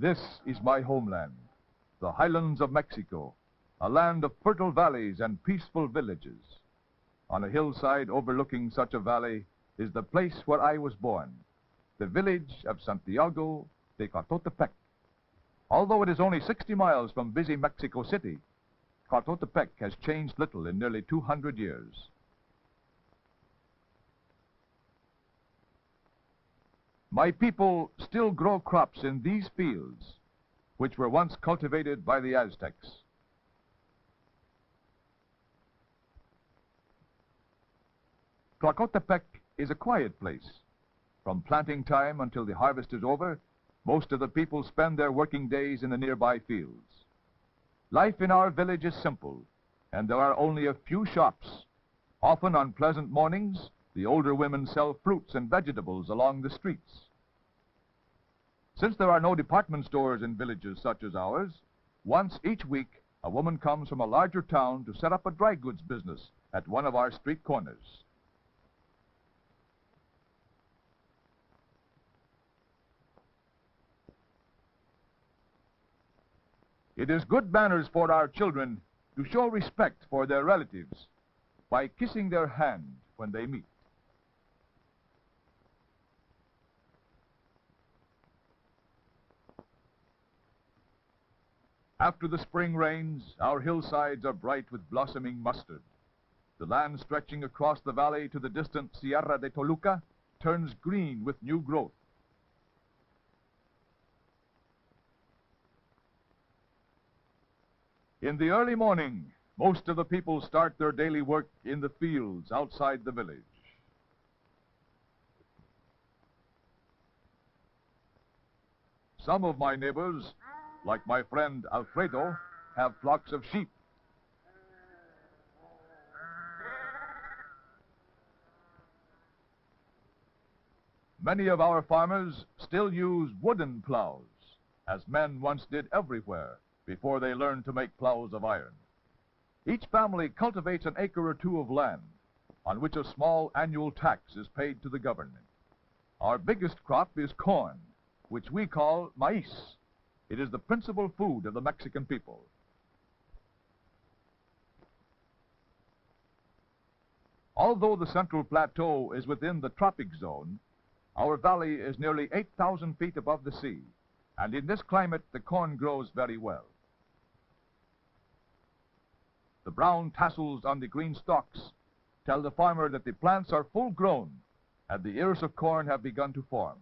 This is my homeland, the highlands of Mexico, a land of fertile valleys and peaceful villages. On a hillside overlooking such a valley is the place where I was born, the village of San Diego de Tecoltepec. Although it is only 60 miles from busy Mexico City, Tecoltepec has changed little in nearly 200 years. My people still grow crops in these fields, which were once cultivated by the Aztecs. Tecoltepec is a quiet place. From planting time until the harvest is over, most of the people spend their working days in the nearby fields. Life in our village is simple, and there are only a few shops. Often on pleasant mornings, the older women sell fruits and vegetables along the streets. Since there are no department stores in villages such as ours, once each week a woman comes from a larger town to set up a dry goods business at one of our street corners. It is good manners for our children to show respect for their relatives by kissing their hand when they meet. After the spring rains, our hillsides are bright with blossoming mustard. The land stretching across the valley to the distant Sierra de Toluca turns green with new growth. In the early morning, most of the people start their daily work in the fields outside the village. Some of my neighbors, like my friend Alfredo, have flocks of sheep. Many of our farmers still use wooden plows, as men once did everywhere before they learned to make plows of iron. Each family cultivates an acre or two of land, on which a small annual tax is paid to the government. Our biggest crop is corn, which we call maíz. It is the principal food of the Mexican people. Although the Central Plateau is within the tropic zone, our valley is nearly 8,000 feet above the sea, and in this climate the corn grows very well. The brown tassels on the green stalks tell the farmer that the plants are full grown and the ears of corn have begun to form.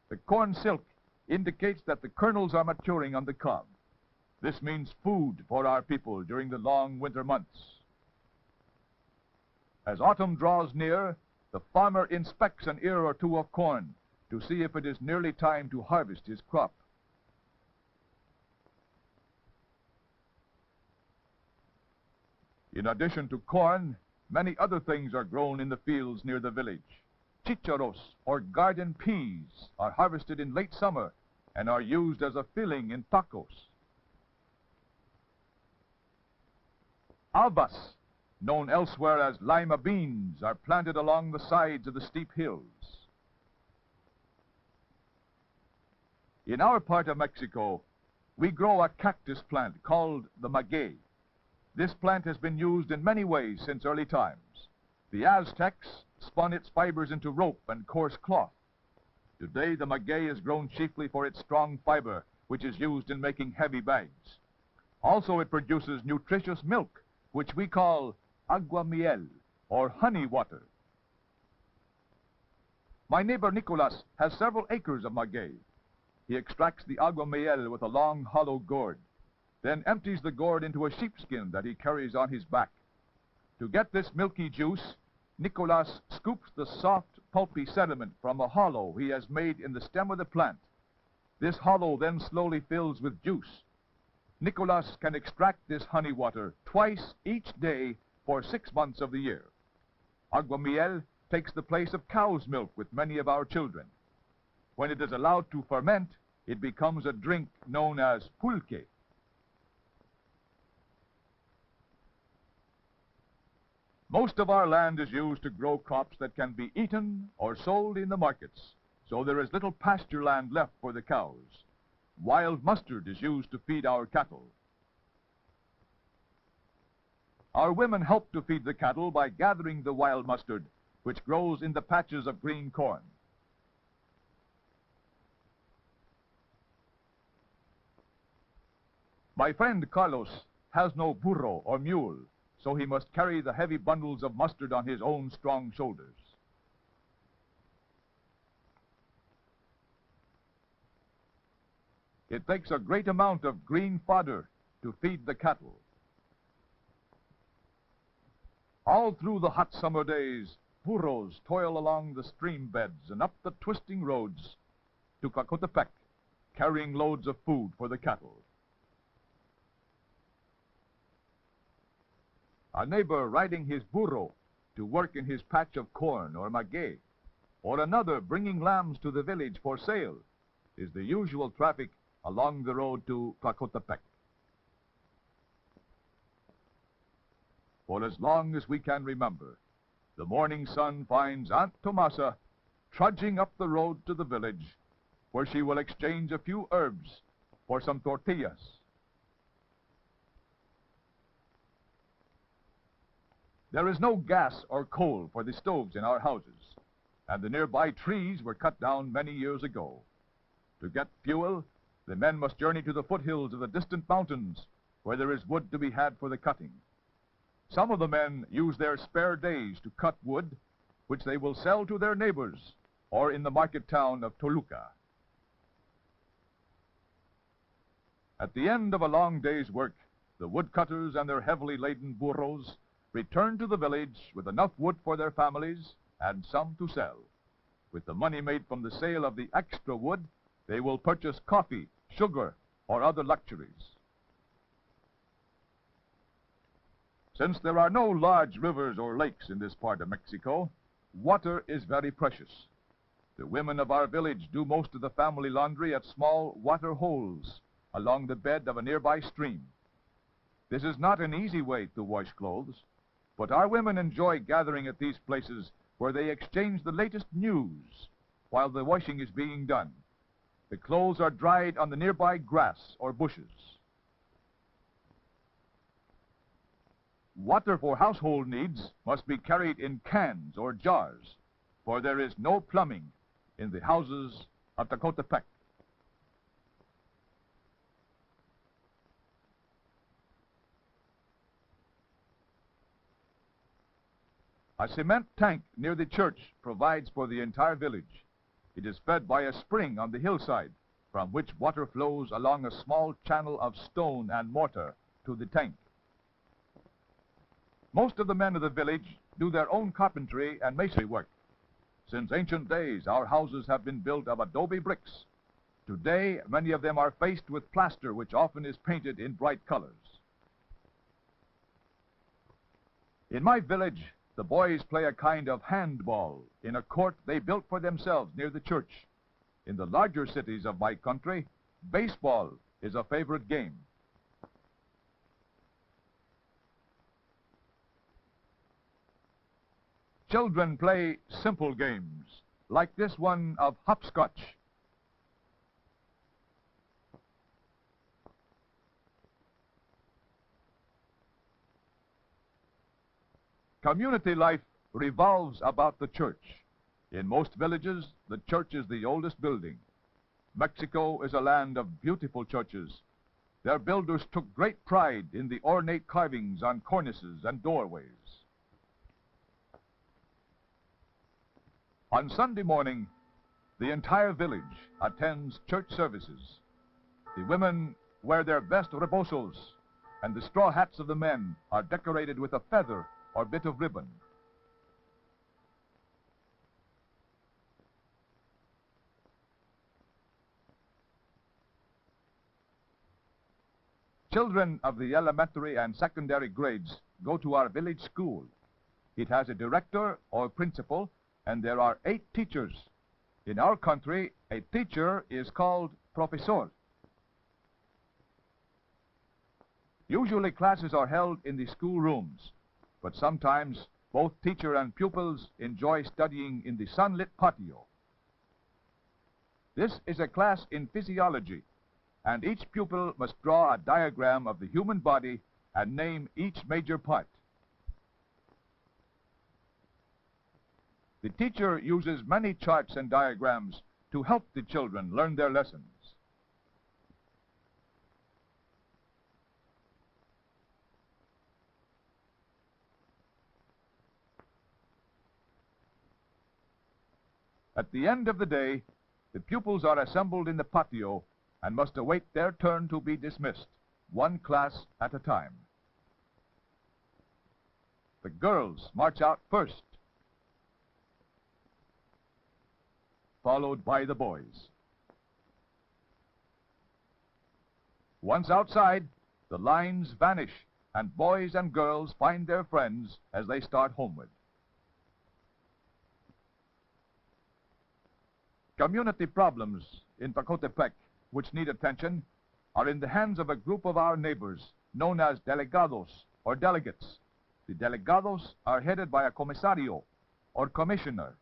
The corn silk indicates that the kernels are maturing on the cob. This means food for our people during the long winter months. As autumn draws near, the farmer inspects an ear or two of corn to see if it is nearly time to harvest his crop. In addition to corn, many other things are grown in the fields near the village. Chícharos, or garden peas, are harvested in late summer and are used as a filling in tacos. Habas, known elsewhere as lima beans, are planted along the sides of the steep hills. In our part of Mexico, we grow a cactus plant called the maguey. This plant has been used in many ways since early times. The Aztecs spun its fibers into rope and coarse cloth. Today, the maguey is grown chiefly for its strong fiber, which is used in making heavy bags. Also, it produces nutritious milk, which we call agua miel, or honey water. My neighbor Nicolas has several acres of maguey. He extracts the agua miel with a long, hollow gourd, then empties the gourd into a sheepskin that he carries on his back. To get this milky juice, Nicolas scoops the soft, pulpy sediment from a hollow he has made in the stem of the plant. This hollow then slowly fills with juice. Nicolas can extract this honey water twice each day for 6 months of the year. Agua miel takes the place of cow's milk with many of our children. When it is allowed to ferment, it becomes a drink known as pulque. Most of our land is used to grow crops that can be eaten or sold in the markets. so there is little pasture land left for the cows. Wild mustard is used to feed our cattle. Our women help to feed the cattle by gathering the wild mustard, which grows in the patches of green corn. My friend Carlos has no burro or mule, so he must carry the heavy bundles of mustard on his own strong shoulders. It takes a great amount of green fodder to feed the cattle. All through the hot summer days, burros toil along the stream beds and up the twisting roads to Tecoltepec, carrying loads of food for the cattle. A neighbor riding his burro to work in his patch of corn or maguey, or another bringing lambs to the village for sale, is the usual traffic along the road to Tecoltepec. For as long as we can remember, the morning sun finds Aunt Tomasa trudging up the road to the village, where she will exchange a few herbs for some tortillas. There is no gas or coal for the stoves in our houses, and the nearby trees were cut down many years ago. To get fuel, the men must journey to the foothills of the distant mountains, where there is wood to be had for the cutting. Some of the men use their spare days to cut wood, which they will sell to their neighbors or in the market town of Toluca. At the end of a long day's work, the woodcutters and their heavily laden burros return to the village with enough wood for their families and some to sell. With the money made from the sale of the extra wood, they will purchase coffee, sugar, or other luxuries. Since there are no large rivers or lakes in this part of Mexico, water is very precious. The women of our village do most of the family laundry at small water holes along the bed of a nearby stream. This is not an easy way to wash clothes, but our women enjoy gathering at these places where they exchange the latest news while the washing is being done. The clothes are dried on the nearby grass or bushes. Water for household needs must be carried in cans or jars, for there is no plumbing in the houses of Tecoltepec. A cement tank near the church provides for the entire village. It is fed by a spring on the hillside, from which water flows along a small channel of stone and mortar to the tank. Most of the men of the village do their own carpentry and masonry work. Since ancient days, our houses have been built of adobe bricks. Today, many of them are faced with plaster, which often is painted in bright colors. In my village, the boys play a kind of handball in a court they built for themselves near the church. In the larger cities of my country, baseball is a favorite game. Children play simple games, like this one of hopscotch. Community life revolves about the church. In most villages, the church is the oldest building. Mexico is a land of beautiful churches. Their builders took great pride in the ornate carvings on cornices and doorways. On Sunday morning, the entire village attends church services. The women wear their best rebosos, and the straw hats of the men are decorated with a feather or bit of ribbon. Children of the elementary and secondary grades go to our village school. It has a director or principal, and there are 8 teachers. In our country, a teacher is called profesor. Usually classes are held in the school rooms, but sometimes both teacher and pupils enjoy studying in the sunlit patio. This is a class in physiology, and each pupil must draw a diagram of the human body and name each major part. The teacher uses many charts and diagrams to help the children learn their lessons. At the end of the day, the pupils are assembled in the patio and must await their turn to be dismissed, one class at a time. The girls march out first, followed by the boys. Once outside, the lines vanish, and boys and girls find their friends as they start homeward. Community problems in Tecoltepec, which need attention, are in the hands of a group of our neighbors known as delegados, or delegates. The delegados are headed by a comisario, or commissioner.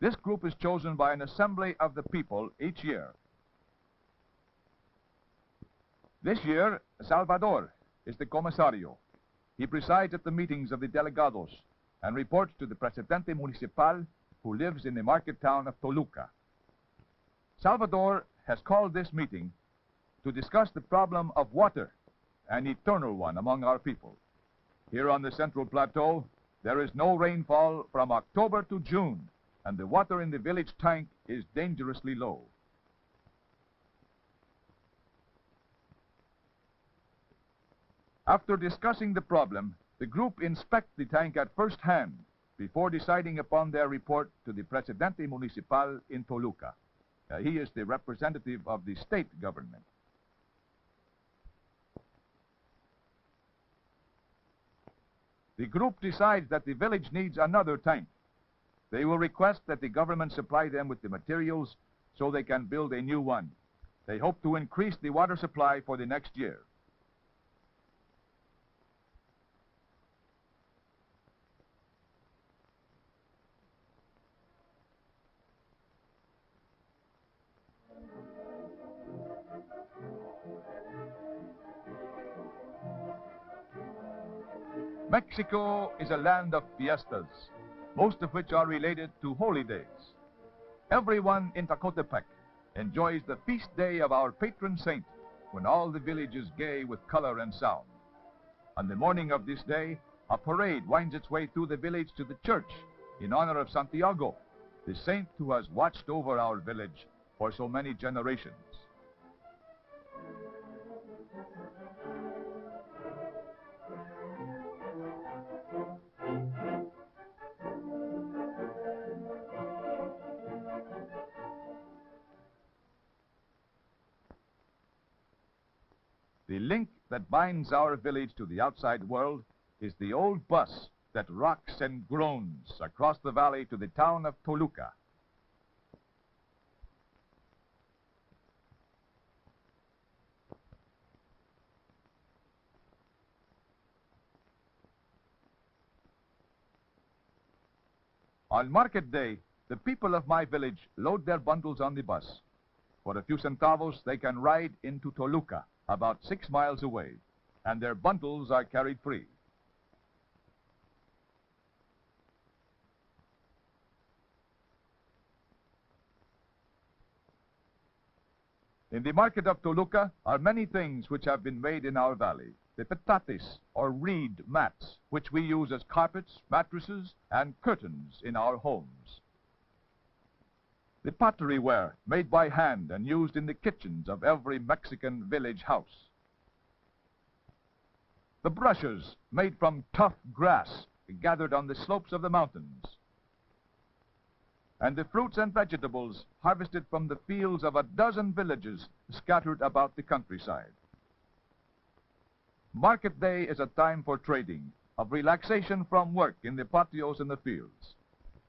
This group is chosen by an assembly of the people each year. This year, Salvador is the comisario. He presides at the meetings of the delegados and reports to the presidente municipal, who lives in the market town of Toluca. Salvador has called this meeting to discuss the problem of water, an eternal one among our people. Here on the Central Plateau, there is no rainfall from October to June, and the water in the village tank is dangerously low. After discussing the problem, the group inspect the tank at first hand before deciding upon their report to the presidente municipal in Toluca. He is the representative of the state government. The group decides that the village needs another tank. They will request that the government supply them with the materials so they can build a new one. They hope to increase the water supply for the next year. Mexico is a land of fiestas, most of which are related to holy days. Everyone in Tecoltepec enjoys the feast day of our patron saint, when all the village is gay with color and sound. On the morning of this day, a parade winds its way through the village to the church in honor of Santiago, the saint who has watched over our village for so many generations. The link that binds our village to the outside world is the old bus that rocks and groans across the valley to the town of Toluca. On market day, the people of my village load their bundles on the bus. For a few centavos, they can ride into Toluca, about 6 miles away, and their bundles are carried free. In the market of Toluca are many things which have been made in our valley. The petates, or reed mats, which we use as carpets, mattresses, and curtains in our homes. The pottery ware, made by hand and used in the kitchens of every Mexican village house. The brushes, made from tough grass gathered on the slopes of the mountains. And the fruits and vegetables harvested from the fields of a dozen villages scattered about the countryside. Market day is a time for trading, of relaxation from work in the patios and the fields.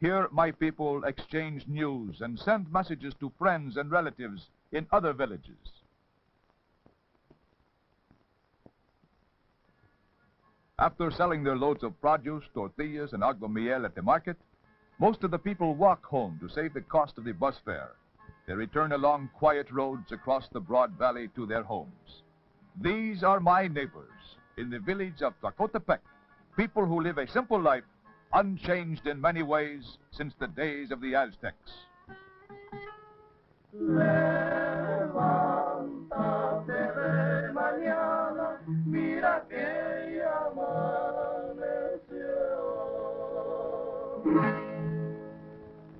Here my people exchange news and send messages to friends and relatives in other villages. After selling their loads of produce, tortillas, and agua miel at the market, most of the people walk home to save the cost of the bus fare. They return along quiet roads across the broad valley to their homes. These are my neighbors in the village of Tecoltepec, people who live a simple life, unchanged in many ways since the days of the Aztecs. Levántate de mañana, mira que ya amaneció.